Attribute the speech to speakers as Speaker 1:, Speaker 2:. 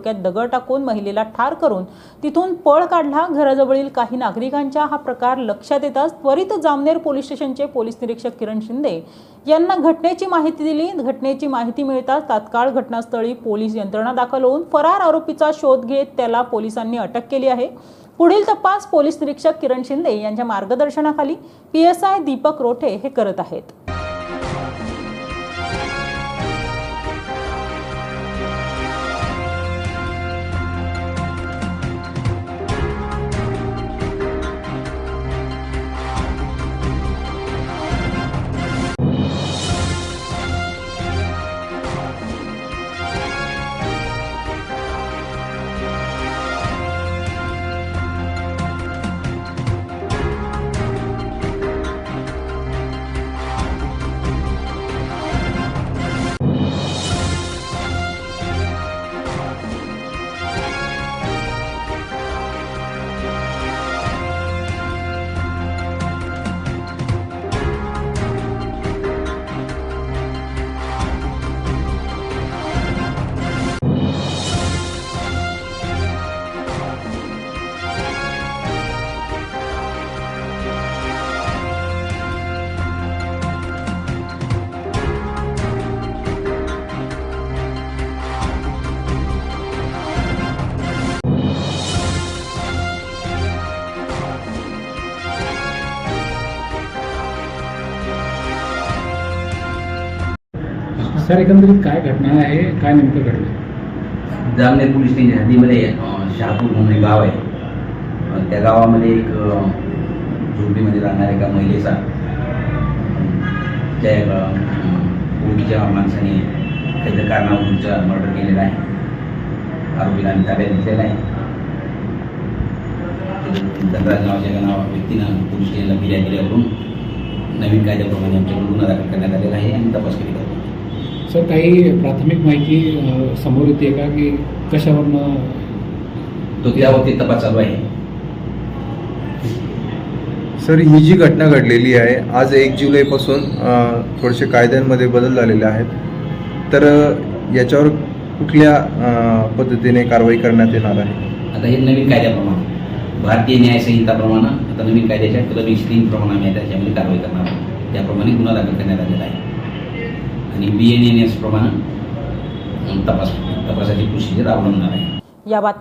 Speaker 1: डोक्यात दगड टाकून महिलेला ठार करून तिथून पळ काढला। घराजवळील काही नागरिकांच्या हा प्रकार लक्षात येताच त्वरित जामनेर पोलीस स्टेशनचे पोलीस निरीक्षक किरण शिंदे यांना घटनेची माहिती दिली। घटनेची माहिती मिळताच तात्काळ घटनास्थळी पोलीस यंत्रणा दाखल होऊन फरार आरोपीचा शोध घेत त्याला पोलिसांनी अटक केली आहे। पुढील तपास पोलीस निरीक्षक किरण शिंदे यांच्या मार्गदर्शनाखाली PSI दीपक रोठे हे करत आहेत।
Speaker 2: सर, एकंदरीत काय घटना आहे, काय नेमकं घडलं?
Speaker 3: जामनेर पोलीस स्टेशन हद्दीमध्ये शहापूर म्हणून एक गाव आहे। त्या गावामध्ये एक झोपडीमध्ये राहणाऱ्या एका महिलेचा त्या ओळखीच्या माणसाने काहीतरी कारणावरून मर्डर केलेला आहे। आरोपीला आम्ही ताब्यात घेतलेला आहे। धनराज नावाच्या व्यक्तीनं पोलीस स्टेशनला फिर्याद दिल्यावरून नवीन कायद्याप्रमाणे आमच्याकडून गुन्हा दाखल करण्यात आलेला आहे आणि तपास केला जातो।
Speaker 2: सर, काही प्राथमिक माहिती समोर येते का की कशावरनं
Speaker 3: तो त्याबाबतीत तपास चालू आहे।
Speaker 4: सर, ही जी घटना घडलेली आहे आज 1 जुलैपासून थोडेसे कायद्यांमध्ये बदल झालेले आहेत, तर याच्यावर कुठल्या पद्धतीने कारवाई करण्यात येणार आहे? आता
Speaker 3: हे नवीन कायद्याप्रमाणे भारतीय न्याय संहिताप्रमाणे आता नवीन कायद्याच्या कलम 103 प्रमाणे आम्ही त्याच्यामध्ये कारवाई करणार आहोत। त्याप्रमाणे गुन्हा दाखल करण्यात आलेला आहे आणि BNNS प्रमाणे तपासाची प्रोसिजर अवलंबणार आहे।
Speaker 1: या बातमी